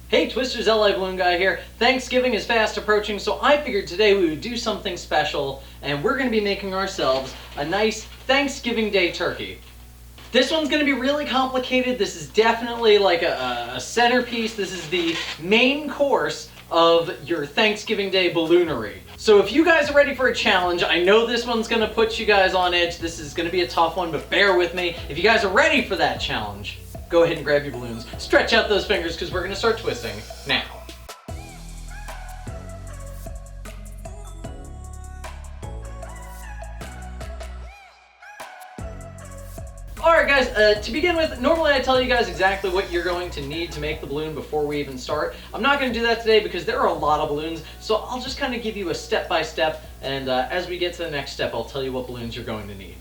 Hey Twisters, LA Balloon Guy here. Thanksgiving is fast approaching, so I figured today we would do something special, and we're going to be making ourselves a nice Thanksgiving Day turkey. This one's going to be really complicated. This is definitely like a centerpiece. This is the main course of your Thanksgiving Day balloonery. So if you guys are ready for a challenge, I know this one's going to put you guys on edge. This is going to be a tough one, but bear with me. If you guys are ready for that challenge, go ahead and grab your balloons. Stretch out those fingers because we're going to start twisting now. Alright guys, to begin with, normally I tell you guys exactly what you're going to need to make the balloon before we even start. I'm not going to do that today because there are a lot of balloons, so I'll just kind of give you a step-by-step, and as we get to the next step, I'll tell you what balloons you're going to need.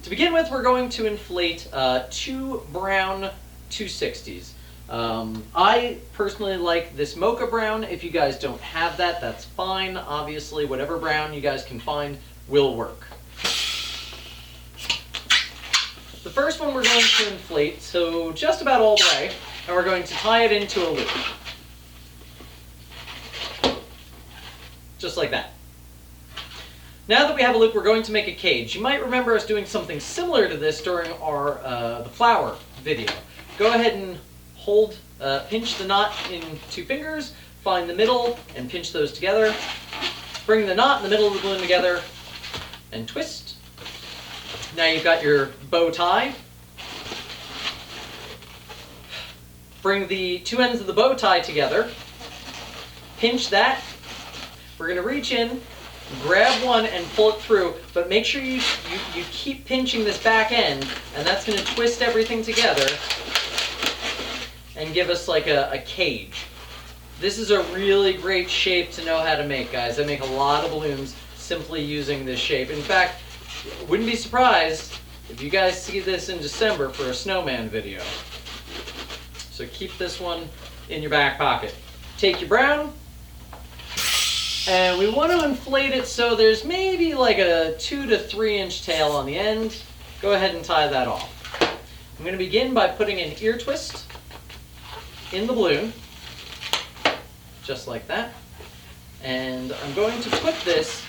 To begin with, we're going to inflate two brown 260s. I personally like this mocha brown. If you guys don't have that, that's fine. Obviously, whatever brown you guys can find will work. The first one we're going to inflate, so just about all the way, and we're going to tie it into a loop. Just like that. Now that we have a loop, we're going to make a cage. You might remember us doing something similar to this during our the flower video. Go ahead and pinch the knot in two fingers, find the middle, and pinch those together. Bring the knot in the middle of the balloon together, and twist. Now you've got your bow tie. Bring the two ends of the bow tie together. Pinch that. We're going to reach in, grab one and pull it through, but make sure you keep pinching this back end, and that's going to twist everything together and give us like a cage. This is a really great shape to know how to make, guys. I make a lot of balloons simply using this shape. In fact, wouldn't be surprised if you guys see this in December for a snowman video. So keep this one in your back pocket. Take your brown, and we want to inflate it so there's maybe like a 2 to 3 inch tail on the end. Go ahead and tie that off. I'm going to begin by putting an ear twist in the balloon, just like that. And I'm going to put this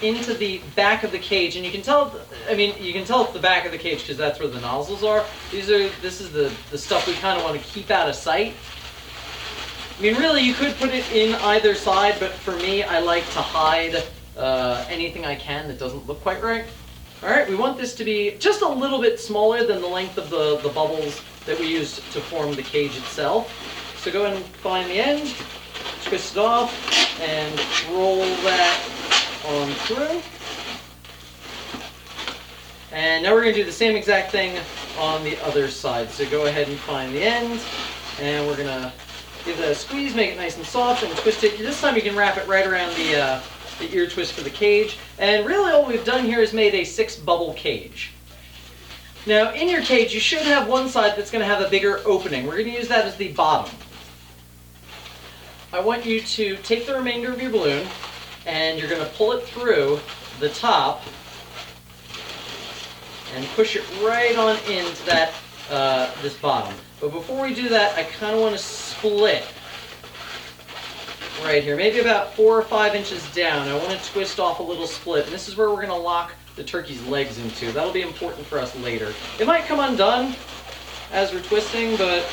into the back of the cage, and you can tell, you can tell it's the back of the cage because that's where the nozzles are. This is the stuff we kind of want to keep out of sight. I mean, really, you could put it in either side, but for me, I like to hide anything I can that doesn't look quite right. All right, we want this to be just a little bit smaller than the length of the bubbles that we used to form the cage itself. So go ahead and find the end, twist it off, and roll that on through. And now we're going to do the same exact thing on the other side. So go ahead and find the end, and we're going to give that a squeeze, make it nice and soft, and twist it. This time you can wrap it right around the ear twist for the cage. And really all we've done here is made a 6-bubble cage. Now in your cage you should have one side that's going to have a bigger opening. We're going to use that as the bottom. I want you to take the remainder of your balloon, and you're going to pull it through the top and push it right on into that this bottom. But before we do that, I kind of want to split right here, maybe about 4 or 5 inches down. I want to twist off a little split, and this is where we're going to lock the turkey's legs into. That'll be important for us later. It might come undone as we're twisting, but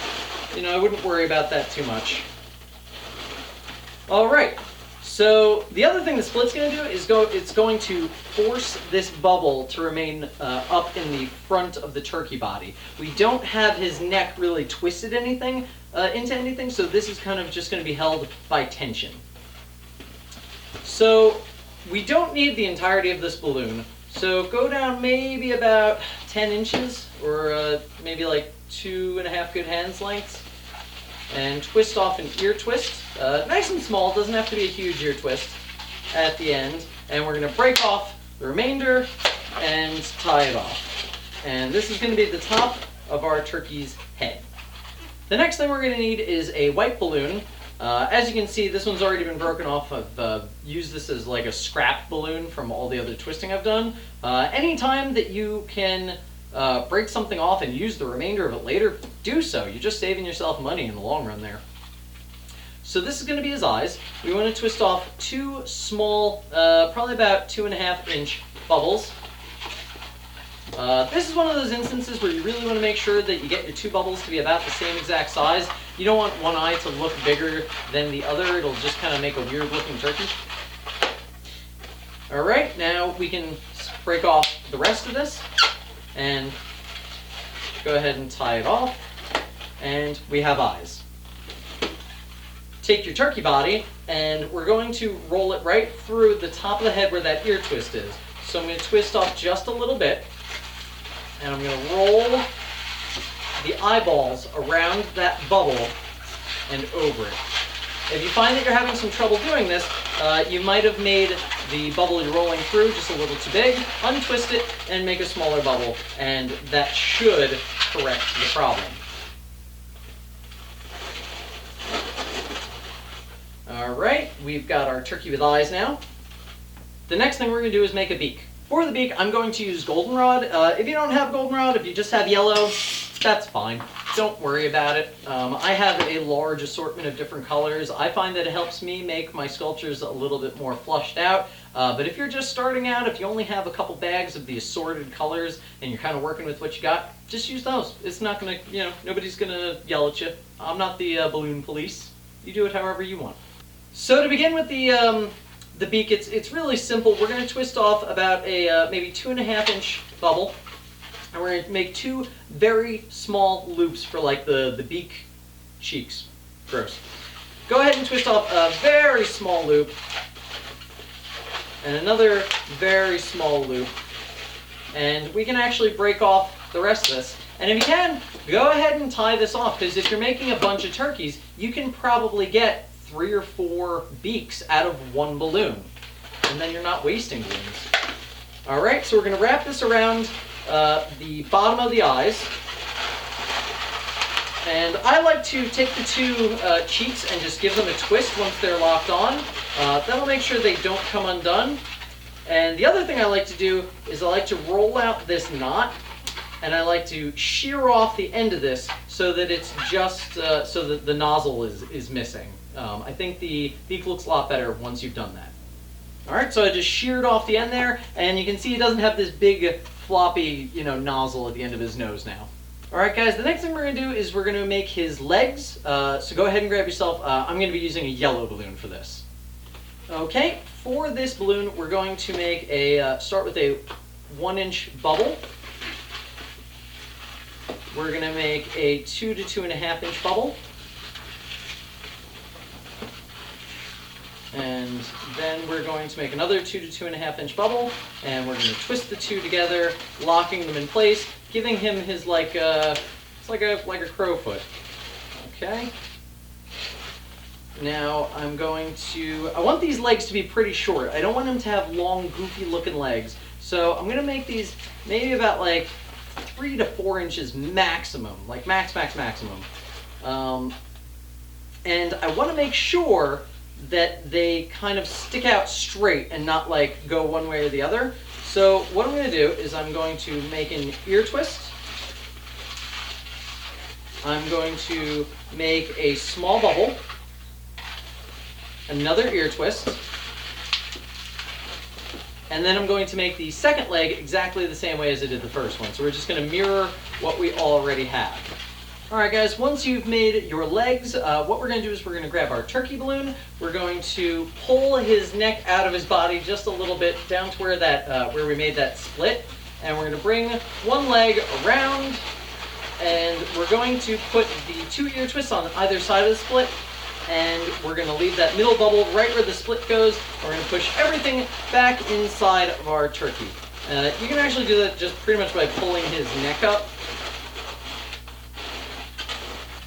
I wouldn't worry about that too much. All right. So the other thing the split's going to do is it's going to force this bubble to remain up in the front of the turkey body. We don't have his neck really twisted into anything, so this is kind of just going to be held by tension. So we don't need the entirety of this balloon, so go down maybe about 10 inches or maybe like 2.5 good hands lengths. And twist off an ear twist, nice and small, doesn't have to be a huge ear twist at the end. And we're going to break off the remainder and tie it off. And this is going to be the top of our turkey's head. The next thing we're going to need is a white balloon. As you can see, this one's already been broken off. I've used this as like a scrap balloon from all the other twisting I've done. Anytime that you can break something off and use the remainder of it later, do so. You're just saving yourself money in the long run there. So this is going to be his eyes. We want to twist off two small, probably about 2.5-inch bubbles. This is one of those instances where you really want to make sure that you get your two bubbles to be about the same exact size. You don't want one eye to look bigger than the other. It'll just kind of make a weird looking turkey. Alright, now we can break off the rest of this and go ahead and tie it off. And we have eyes. Take your turkey body and we're going to roll it right through the top of the head where that ear twist is. So I'm going to twist off just a little bit. And I'm going to roll the eyeballs around that bubble and over it. If you find that you're having some trouble doing this, you might have made the bubble you're rolling through just a little too big. Untwist it and make a smaller bubble, and that should correct the problem. Alright, we've got our turkey with eyes now. The next thing we're going to do is make a beak. For the beak, I'm going to use goldenrod. If you don't have goldenrod, if you just have yellow, that's fine. Don't worry about it. I have a large assortment of different colors. I find that it helps me make my sculptures a little bit more flushed out. But if you're just starting out, if you only have a couple bags of the assorted colors and you're kind of working with what you got, just use those. It's not going to, nobody's going to yell at you. I'm not the balloon police. You do it however you want. So to begin with the beak, it's really simple. We're going to twist off about a maybe 2.5-inch bubble, and we're going to make two very small loops for like the beak cheeks. Gross. Go ahead and twist off a very small loop, and another very small loop, and we can actually break off the rest of this. And if you can, go ahead and tie this off, because if you're making a bunch of turkeys, you can probably get 3 or 4 beaks out of one balloon, and then you're not wasting balloons. Alright, so we're going to wrap this around the bottom of the eyes, and I like to take the two cheeks and just give them a twist once they're locked on. That'll make sure they don't come undone. And the other thing I like to do is I like to roll out this knot, and I like to shear off the end of this so that it's just so that the nozzle is missing. I think the beak looks a lot better once you've done that. Alright, so I just sheared off the end there, and you can see he doesn't have this big floppy, nozzle at the end of his nose now. Alright guys, the next thing we're going to do is we're going to make his legs. So go ahead and grab yourself, I'm going to be using a yellow balloon for this. Okay, for this balloon we're going to make start with a 1-inch bubble. We're going to make a 2 to 2.5-inch bubble. And then we're going to make another 2 to 2.5-inch bubble, and we're going to twist the two together, locking them in place, giving him his it's like a crow foot. Okay. Now I want these legs to be pretty short. I don't want him to have long, goofy looking legs. So I'm going to make these maybe about like 3 to 4 inches maximum, like maximum. And I want to make sure that they kind of stick out straight and not like go one way or the other. So what I'm going to do is I'm going to make an ear twist. I'm going to make a small bubble, another ear twist, and then I'm going to make the second leg exactly the same way as I did the first one. So we're just going to mirror what we already have. Alright guys, once you've made your legs, what we're going to do is we're going to grab our turkey balloon. We're going to pull his neck out of his body just a little bit down to where where we made that split. And we're going to bring one leg around, and we're going to put the 2 ear twists on either side of the split, and we're going to leave that middle bubble right where the split goes. We're going to push everything back inside of our turkey. You can actually do that just pretty much by pulling his neck up.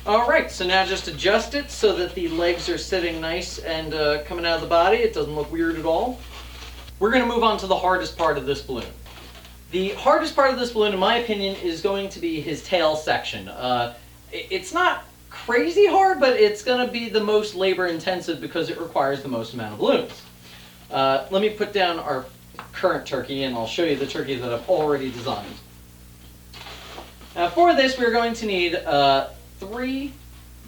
Alright, so now just adjust it so that the legs are sitting nice and coming out of the body. It doesn't look weird at all. We're going to move on to the hardest part of this balloon. The hardest part of this balloon, in my opinion, is going to be his tail section. It's not crazy hard, but it's going to be the most labor intensive because it requires the most amount of balloons. Let me put down our current turkey and I'll show you the turkey that I've already designed. Now for this we're going to need 3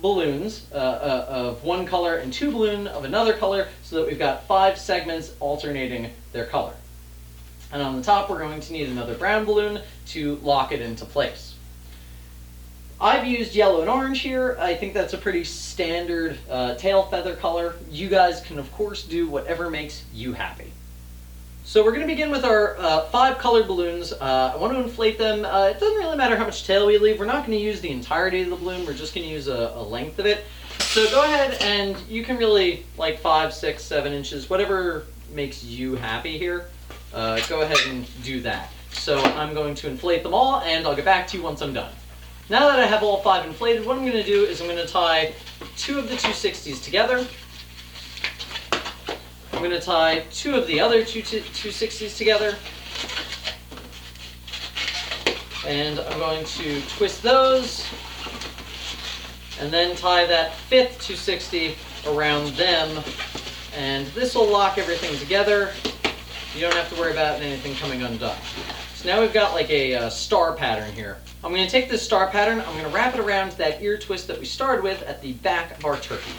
balloons of one color and 2 balloons of another color, so that we've got 5 segments alternating their color. And on the top, we're going to need another brown balloon to lock it into place. I've used yellow and orange here. I think that's a pretty standard tail feather color. You guys can, of course, do whatever makes you happy. So we're going to begin with our 5 colored balloons. I want to inflate them. It doesn't really matter how much tail we leave. We're not going to use the entirety of the balloon. We're just going to use a length of it. So go ahead and you can really, like 5, 6, 7 inches, whatever makes you happy here. Go ahead and do that. So I'm going to inflate them all, and I'll get back to you once I'm done. Now that I have all 5 inflated, what I'm going to do is I'm going to tie 2 of the 260s together. I'm going to tie 2 of the other 260s together. And I'm going to twist those, and then tie that 5th 260 around them. And this will lock everything together. You don't have to worry about anything coming undone. So now we've got like a star pattern here. I'm going to take this star pattern, I'm going to wrap it around that ear twist that we started with at the back of our turkey.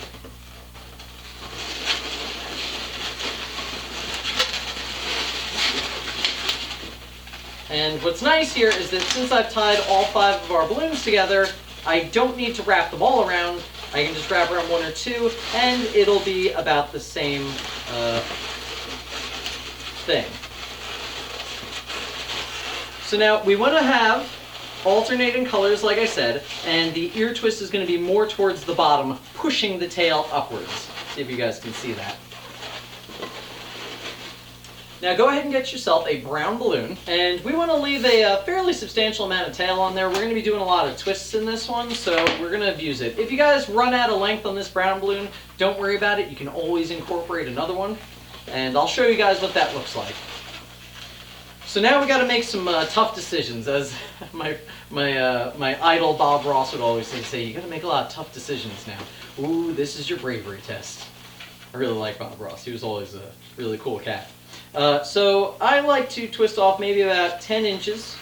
And what's nice here is that since I've tied all 5 of our balloons together, I don't need to wrap them all around. I can just wrap around 1 or 2, and it'll be about the same thing. So now we want to have alternating colors, like I said, and the ear twist is going to be more towards the bottom, pushing the tail upwards. See if you guys can see that. Now go ahead and get yourself a brown balloon, and we want to leave a fairly substantial amount of tail on there. We're going to be doing a lot of twists in this one, so we're going to abuse it. If you guys run out of length on this brown balloon, don't worry about it. You can always incorporate another one, and I'll show you guys what that looks like. So now we got to make some tough decisions, as my idol Bob Ross would always say, you got to make a lot of tough decisions now. Ooh, this is your bravery test. I really like Bob Ross. He was always a really cool cat. So I like to twist off maybe about 10 inches.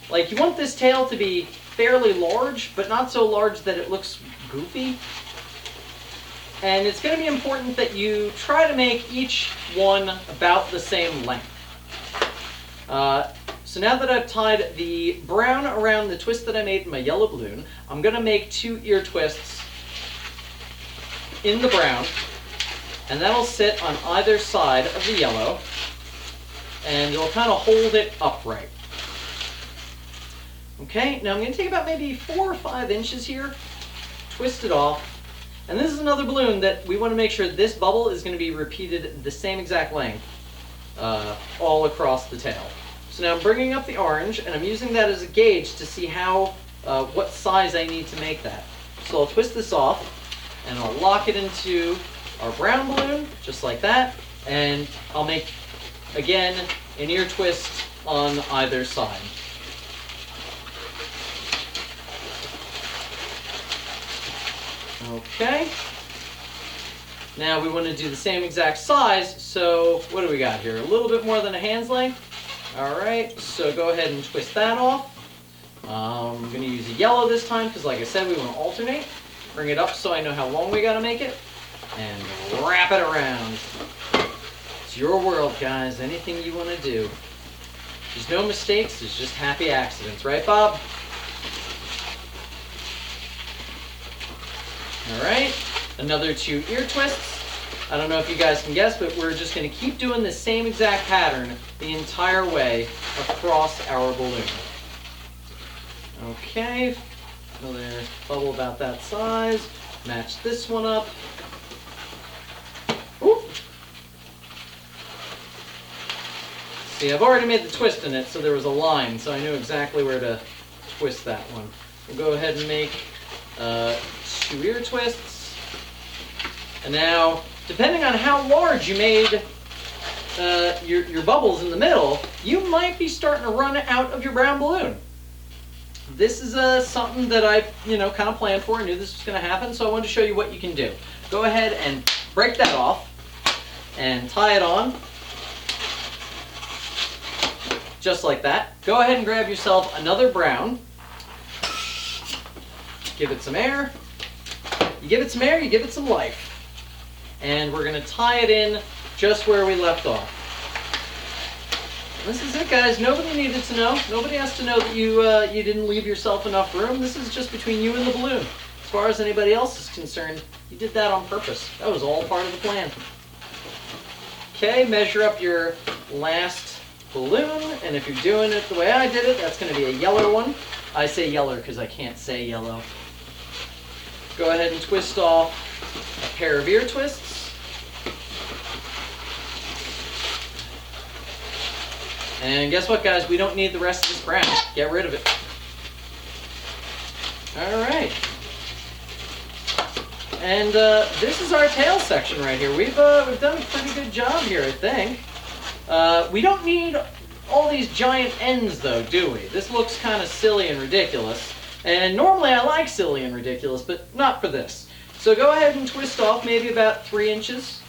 Like, you want this tail to be fairly large, but not so large that it looks goofy. And it's going to be important that you try to make each one about the same length. So now that I've tied the brown around the twist that I made in my yellow balloon, I'm going to make 2 ear twists in the brown, and that'll sit on either side of the yellow, and it'll kind of hold it upright. Okay, now I'm going to take about maybe 4 or 5 inches here, twist it off, and this is another balloon that we want to make sure this bubble is going to be repeated the same exact length all across the tail. So now I'm bringing up the orange, and I'm using that as a gauge to see how, what size I need to make that. So I'll twist this off, and I'll lock it into our brown balloon, just like that, and I'll make, again, an ear twist on either side. Okay. Now we want to do the same exact size, so what do we got here? A little bit more than a hand's length. Alright, so go ahead and twist that off. I'm going to use a yellow this time because, like I said, we want to alternate. Bring it up so I know how long we got to make it. And wrap it around. It's your world, guys. Anything you want to do. There's no mistakes, there's just happy accidents. Right, Bob? Alright, another 2 ear twists. I don't know if you guys can guess, but we're just going to keep doing the same exact pattern the entire way across our balloon. Okay, another bubble about that size. Match this one up. Ooh. See, I've already made the twist in it, so there was a line, so I knew exactly where to twist that one. We'll go ahead and make 2 ear twists. And now, depending on how large you made your bubbles in the middle, you might be starting to run out of your brown balloon. This is something that I, kind of planned for. I knew this was going to happen, so I wanted to show you what you can do. Go ahead and break that off and tie it on, just like that. Go ahead and grab yourself another brown. Give it some air. You give it some air, you give it some life. And we're going to tie it in just where we left off. This is it, guys. Nobody needed to know. Nobody has to know that you didn't leave yourself enough room. This is just between you and the balloon. As far as anybody else is concerned, you did that on purpose. That was all part of the plan. Okay, measure up your last balloon, and if you're doing it the way I did it, that's going to be a yellow one. I say yellow because I can't say yellow. Go ahead and twist off a pair of ear twists. And guess what, guys? We don't need the rest of this brown. Get rid of it. All right. And this is our tail section right here. We've done a pretty good job here, I think. We don't need all these giant ends, though, do we? This looks kind of silly and ridiculous. And normally I like silly and ridiculous, but not for this. So go ahead and twist off maybe about 3 inches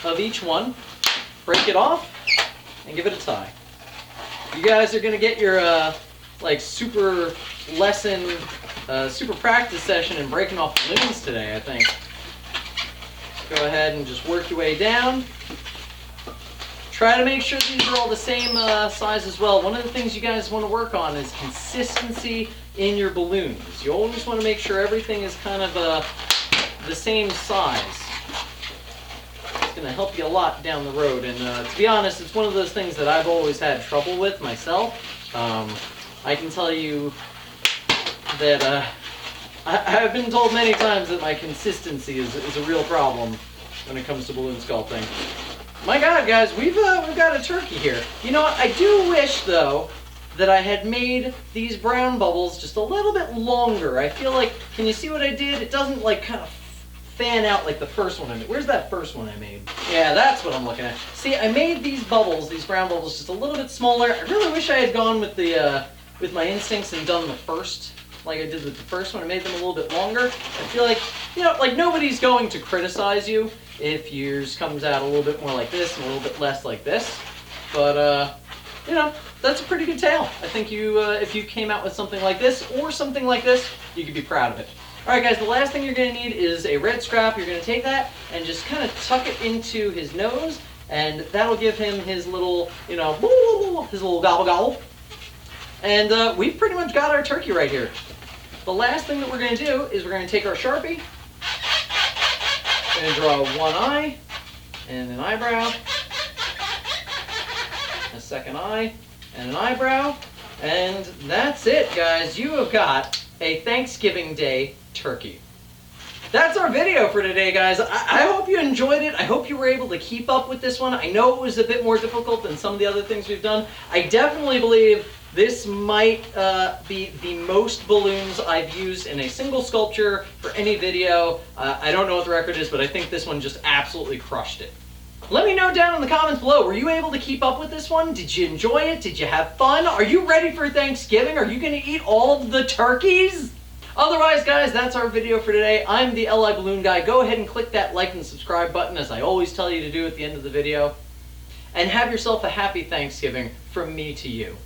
of each one. Break it off and give it a tie. You guys are going to get your like super lesson, super practice session in breaking off balloons today, I think. Go ahead and just work your way down. Try to make sure these are all the same size as well. One of the things you guys want to work on is consistency in your balloons. You always want to make sure everything is kind of the same size. It's going to help you a lot down the road. And to be honest, it's one of those things that I've always had trouble with myself. I can tell you that I've been told many times that my consistency is a real problem when it comes to balloon sculpting. My God, guys, we've got a turkey here. You know what? I do wish, though, that I had made these brown bubbles just a little bit longer. I feel like, can you see what I did? It doesn't, like, kind of fan out like the first one I made. Where's that first one I made? Yeah, that's what I'm looking at. See, I made these bubbles, these brown bubbles, just a little bit smaller. I really wish I had gone with the with my instincts and done the first, like I did with the first one. I made them a little bit longer. I feel like, you know, like nobody's going to criticize you if yours comes out a little bit more like this and a little bit less like this. But, you know, that's a pretty good tail. I think you, if you came out with something like this or something like this, you could be proud of it. All right, guys, the last thing you're going to need is a red scrap. You're going to take that and just kind of tuck it into his nose, and that'll give him his little, you know, his little gobble gobble. And we've pretty much got our turkey right here. The last thing that we're going to do is we're going to take our Sharpie and draw one eye and an eyebrow, a second eye and an eyebrow, and that's it, guys. You have got a Thanksgiving Day turkey. That's our video for today, guys. I hope you enjoyed it. I hope you were able to keep up with this one. I know it was a bit more difficult than some of the other things we've done. I definitely believe this might be the most balloons I've used in a single sculpture for any video. I don't know what the record is, but I think this one just absolutely crushed it. Let me know down in the comments below, were you able to keep up with this one? Did you enjoy it? Did you have fun? Are you ready for Thanksgiving? Are you going to eat all of the turkeys? Otherwise, guys, that's our video for today. I'm the LI Balloon Guy. Go ahead and click that like and subscribe button, as I always tell you to do at the end of the video. And have yourself a happy Thanksgiving from me to you.